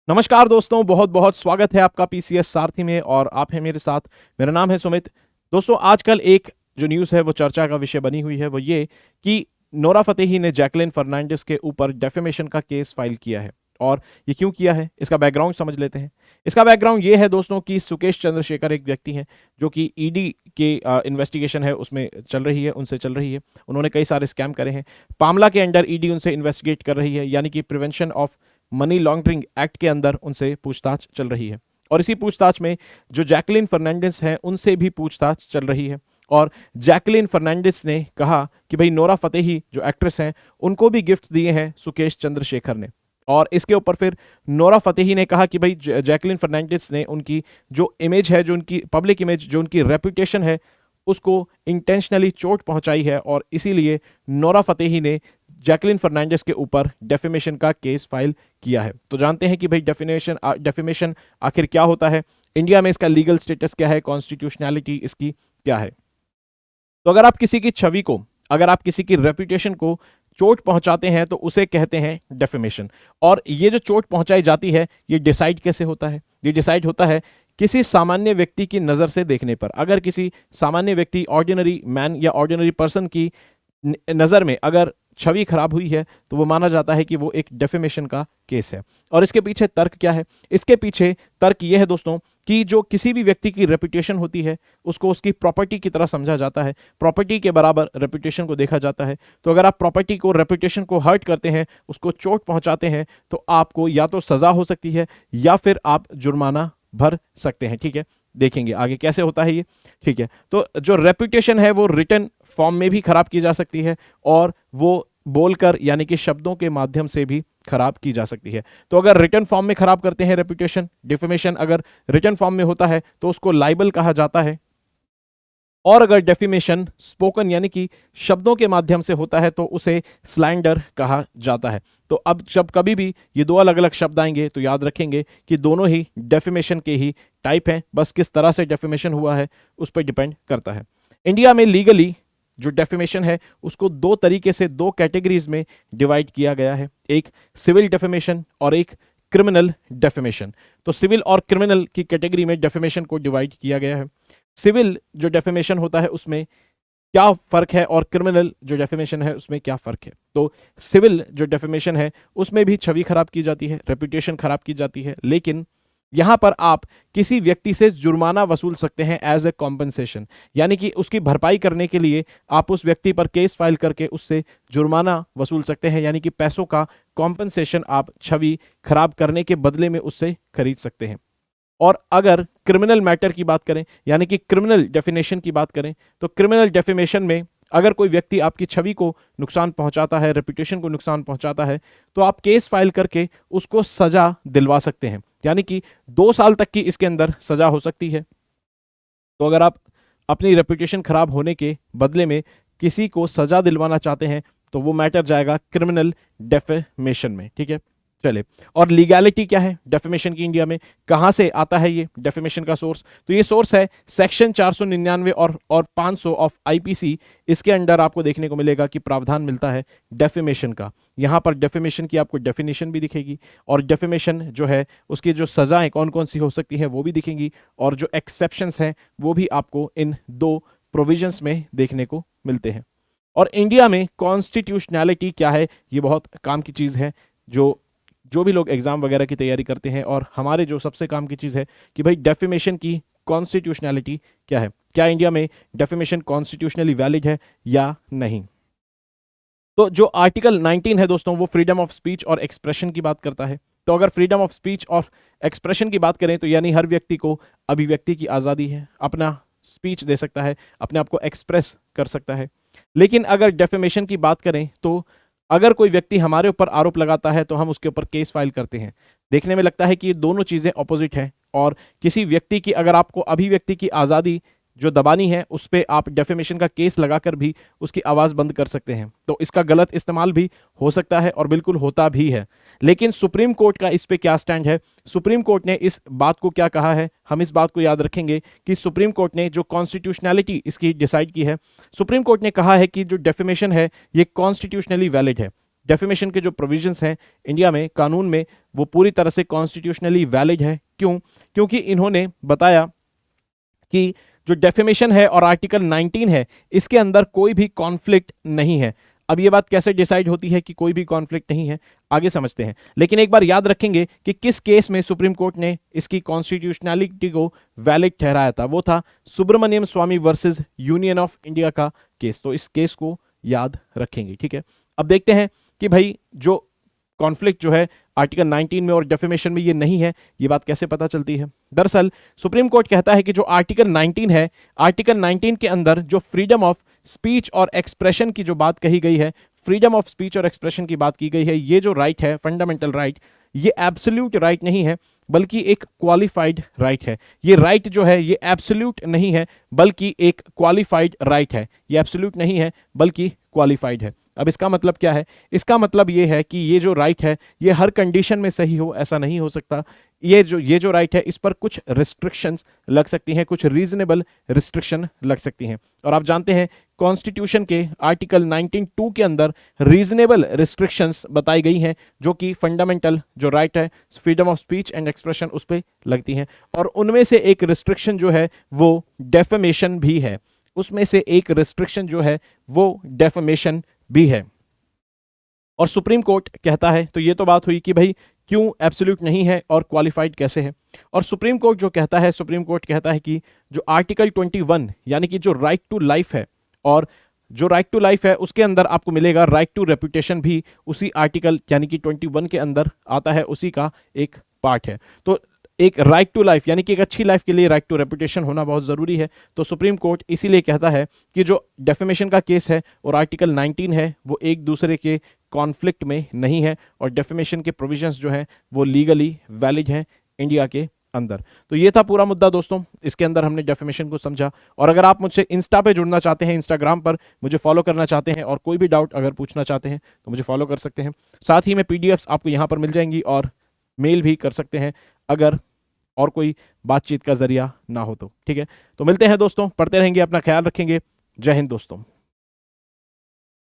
नमस्कार दोस्तों, बहुत बहुत स्वागत है आपका पीसीएस सारथी में और आप हैं मेरे साथ। मेरा नाम है सुमित। दोस्तों, आजकल एक जो न्यूज़ है वो चर्चा का विषय बनी हुई है, वो ये कि नोरा फतेही ने जैकलिन फर्नांडिस के ऊपर डेफेमेशन का केस फाइल किया है। और ये क्यों किया है, इसका बैकग्राउंड समझ लेते हैं। इसका बैकग्राउंड ये है दोस्तों कि सुकेश चंद्रशेखर एक व्यक्ति हैं जो कि ईडी के इन्वेस्टिगेशन है उसमें चल रही है, उनसे चल रही है। उन्होंने कई सारे स्कैम करे हैं। पामला के अंडर ईडी उनसे इन्वेस्टिगेट कर रही है, यानी कि prevention of money laundering act के अंदर उनसे पूछताछ चल रही है। और इसी पूछताछ में जो जैकलिन फर्नांडिस हैं उनसे भी पूछताछ चल रही है। और जैकलिन फर्नांडिस ने कहा कि भाई नोरा फतेही जो एक्ट्रेस हैं उनको भी गिफ्ट दिए हैं सुकेश चंद्रशेखर ने। और इसके ऊपर फिर नोरा फतेही ने कहा कि भाई जैकलिन फर्नांडिस ने उनकी जो इमेज है, जो उनकी पब्लिक इमेज, जो उनकी रेपुटेशन है, उसको इंटेंशनली चोट पहुंचाई है और इसीलिए नोरा फतेही ने जैकलिन फर्नांडिस के ऊपर डेफेमेशन का केस फाइल किया है। तो जानते हैं कि भाई डेफेमेशन आखिर क्या होता है, इंडिया में इसका लीगल स्टेटस क्या है, कॉन्स्टिट्यूशनैलिटी इसकी क्या है। तो अगर आप किसी की छवि को, अगर आप किसी की रेपुटेशन को चोट पहुंचाते हैं तो उसे कहते हैं डेफेमेशन। और ये जो चोट पहुंचाई जाती है ये डिसाइड कैसे होता है? ये डिसाइड होता है किसी सामान्य व्यक्ति की नज़र से देखने पर। अगर किसी सामान्य व्यक्ति, ऑर्डिनरी मैन या ऑर्डिनरी पर्सन की नज़र में अगर छवि खराब हुई है तो वो माना जाता है कि वो एक डेफेमेशन का केस है। और इसके पीछे तर्क क्या है? इसके पीछे तर्क ये है दोस्तों कि जो किसी भी व्यक्ति की रेपुटेशन होती है उसको उसकी प्रॉपर्टी की तरह समझा जाता है, प्रॉपर्टी के बराबर रेपुटेशन को देखा जाता है। तो अगर आप प्रॉपर्टी को, रेपुटेशन को हर्ट करते हैं, उसको चोट पहुंचाते हैं, तो आपको या तो सजा हो सकती है या फिर आप जुर्माना भर सकते हैं। ठीक है, देखेंगे आगे कैसे होता है ये। ठीक है, तो जो रेपुटेशन है वो रिटन फॉर्म में भी खराब की जा सकती है और वो बोलकर यानी कि शब्दों के माध्यम से भी खराब की जा सकती है। तो अगर रिटन फॉर्म में खराब करते हैं रेपुटेशन, डिफेमेशन अगर रिटन फॉर्म में होता है तो उसको लाइबल कहा जाता है। और अगर डेफिमेशन स्पोकन यानी कि शब्दों के माध्यम से होता है तो उसे स्लैंडर कहा जाता है। तो अब जब कभी भी ये दो अलग अलग शब्द आएंगे तो याद रखेंगे कि दोनों ही डेफिमेशन के ही टाइप हैं, बस किस तरह से डेफिमेशन हुआ है उस पर डिपेंड करता है। इंडिया में लीगली जो डेफेमेशन है उसको दो तरीके से, दो कैटेगरीज में डिवाइड किया गया है, एक सिविल डेफेमेशन और एक क्रिमिनल डेफेमेशन। तो सिविल और क्रिमिनल की कैटेगरी में डेफेमेशन को डिवाइड किया गया है। सिविल जो डेफेमेशन होता है उसमें क्या फर्क है और क्रिमिनल जो डेफेमेशन है उसमें क्या फर्क है? तो सिविल जो डेफेमेशन है उसमें भी छवि खराब की जाती है, रेपुटेशन खराब की जाती है, लेकिन यहां पर आप किसी व्यक्ति से जुर्माना वसूल सकते हैं एज ए कॉम्पनसेशन, यानी कि उसकी भरपाई करने के लिए आप उस व्यक्ति पर केस फाइल करके उससे जुर्माना वसूल सकते हैं, यानी कि पैसों का कॉम्पनसेशन आप छवि खराब करने के बदले में उससे खरीद सकते हैं। और अगर क्रिमिनल मैटर की बात करें, यानी कि क्रिमिनल डेफिनेशन की बात करें, तो क्रिमिनल डेफिनेशन में अगर कोई व्यक्ति आपकी छवि को नुकसान पहुंचाता है, रेपुटेशन को नुकसान पहुंचाता है, तो आप केस फाइल करके उसको सजा दिलवा सकते हैं, यानी कि 2 साल तक की इसके अंदर सजा हो सकती है। तो अगर आप अपनी रेपुटेशन खराब होने के बदले में किसी को सजा दिलवाना चाहते हैं तो वो मैटर जाएगा क्रिमिनल डेफेमेशन में। ठीक है, चले। और लीगैलिटी क्या है डेफेमेशन की इंडिया में, कहां से आता है ये डेफेमेशन का सोर्स? तो ये सोर्स है सेक्शन 499 और 500 ऑफ आईपीसी। इसके अंडर आपको देखने को मिलेगा कि प्रावधान मिलता है डेफेमेशन का। यहां पर डेफेमेशन की आपको डेफिनेशन भी दिखेगी और डेफेमेशन जो है उसकी जो सजाएं कौन कौन सी हो सकती हैं वो भी दिखेंगी, और जो एक्सेप्शंस हैं वो भी आपको इन 2 प्रोविजंस में देखने को मिलते हैं। और इंडिया में कॉन्स्टिट्यूशनैलिटी क्या है, ये बहुत काम की चीज़ है जो भी लोग एग्जाम वगैरह की तैयारी करते हैं। और हमारे जो सबसे काम की चीज़ है कि भाई डेफेमेशन की कॉन्स्टिट्यूशनैलिटी क्या है, क्या इंडिया में डेफेमेशन कॉन्स्टिट्यूशनली वैलिड है या नहीं। तो जो आर्टिकल 19 है दोस्तों वो फ्रीडम ऑफ स्पीच और एक्सप्रेशन की बात करता है। तो अगर फ्रीडम ऑफ स्पीच और एक्सप्रेशन की बात करें तो यानी हर व्यक्ति को अभिव्यक्ति की आज़ादी है, अपना स्पीच दे सकता है, अपने आप को एक्सप्रेस कर सकता है। लेकिन अगर डेफेमेशन की बात करें तो अगर कोई व्यक्ति हमारे ऊपर आरोप लगाता है तो हम उसके ऊपर केस फाइल करते हैं। देखने में लगता है कि ये दोनों चीज़ें ऑपोजिट हैं, और किसी व्यक्ति की, अगर आपको अभिव्यक्ति की आज़ादी जो दबानी है उस पर आप डेफेमेशन का केस लगाकर भी उसकी आवाज़ बंद कर सकते हैं। तो इसका गलत इस्तेमाल भी हो सकता है और बिल्कुल होता भी है। लेकिन सुप्रीम कोर्ट का इस पे क्या स्टैंड है, सुप्रीम कोर्ट ने इस बात को क्या कहा है, हम इस बात को याद रखेंगे कि सुप्रीम कोर्ट ने जो कॉन्स्टिट्यूशनैलिटी इसकी डिसाइड की है, सुप्रीम कोर्ट ने कहा है कि जो डेफेमेशन है ये कॉन्स्टिट्यूशनली वैलिड है। डेफेमेशन के जो प्रोविजंस हैं इंडिया में कानून में वो पूरी तरह से कॉन्स्टिट्यूशनली वैलिड है। क्यों? क्योंकि इन्होंने बताया कि जो डेफेमेशन है और आर्टिकल 19 है इसके अंदर कोई भी कॉन्फ्लिक्ट नहीं है। अब ये बात कैसे डिसाइड होती है कि कोई भी कॉन्फ्लिक्ट नहीं है, आगे समझते हैं। लेकिन एक बार याद रखेंगे कि किस केस में सुप्रीम कोर्ट ने इसकी कॉन्स्टिट्यूशनैलिटी को वैलिड ठहराया था। वो था सुब्रमण्यम स्वामी वर्सेस यूनियन ऑफ इंडिया का केस। तो इस केस को याद रखेंगे, ठीक है। अब देखते हैं कि भाई जो कॉन्फ्लिक्ट जो है आर्टिकल 19 में और डेफेमेशन में ये नहीं है, ये बात कैसे पता चलती है। दरअसल सुप्रीम कोर्ट कहता है कि जो आर्टिकल 19 है, आर्टिकल 19 के अंदर जो फ्रीडम ऑफ स्पीच और एक्सप्रेशन की जो बात कही गई है, फ्रीडम ऑफ स्पीच और एक्सप्रेशन की बात की गई है, ये जो राइट है, फंडामेंटल राइट, ये एब्सोल्यूट राइट नहीं है बल्कि एक क्वालिफाइड राइट है। ये राइट जो है ये एब्सोल्यूट नहीं है बल्कि एक क्वालिफाइड राइट है। ये एब्सोल्यूट नहीं है बल्कि क्वालिफाइड है। अब इसका मतलब क्या है? इसका मतलब ये है कि ये जो राइट है ये हर कंडीशन में सही हो ऐसा नहीं हो सकता। ये जो राइट है इस पर कुछ रिस्ट्रिक्शंस लग सकती हैं, कुछ रीजनेबल रिस्ट्रिक्शन लग सकती हैं। और आप जानते हैं कॉन्स्टिट्यूशन के आर्टिकल 19(2) के अंदर रीजनेबल रिस्ट्रिक्शंस बताई गई हैं जो कि फंडामेंटल जो राइट है freedom of speech and expression उस पर लगती हैं। और उनमें से एक रिस्ट्रिक्शन जो है वो डेफेमेशन भी है। उसमें से एक रिस्ट्रिक्शन जो है वो डेफेमेशन भी है। और सुप्रीम कोर्ट कहता है, तो ये तो बात हुई कि भाई क्यों एब्सोल्यूट नहीं है और क्वालिफाइड कैसे है। और सुप्रीम कोर्ट जो कहता है, सुप्रीम कोर्ट कहता है कि जो आर्टिकल 21 यानी कि जो राइट टू लाइफ है, और जो राइट टू लाइफ है उसके अंदर आपको मिलेगा राइट टू रेपुटेशन भी उसी आर्टिकल यानी कि 21 के अंदर आता है, उसी का एक पार्ट है। तो एक राइट टू लाइफ यानी कि एक अच्छी लाइफ के लिए राइट टू रेपुटेशन होना बहुत ज़रूरी है। तो सुप्रीम कोर्ट इसीलिए कहता है कि जो डेफेमेशन का केस है और आर्टिकल 19 है वो एक दूसरे के कॉन्फ्लिक्ट में नहीं है और डेफेमेशन के प्रोविजंस जो हैं वो लीगली वैलिड हैं इंडिया के अंदर। तो ये था पूरा मुद्दा दोस्तों, इसके अंदर हमने डेफेमेशन को समझा। और अगर आप मुझसे इंस्टा पे जुड़ना चाहते हैं, इंस्टाग्राम पर मुझे फॉलो करना चाहते हैं और कोई भी डाउट अगर पूछना चाहते हैं तो मुझे फॉलो कर सकते हैं। साथ ही में पीडीएफ्स आपको यहाँ पर मिल जाएंगी और मेल भी कर सकते हैं अगर और कोई बातचीत का जरिया ना हो तो, ठीक है। तो मिलते हैं दोस्तों, पढ़ते रहेंगे, अपना ख्याल रखेंगे। जय हिंद दोस्तों।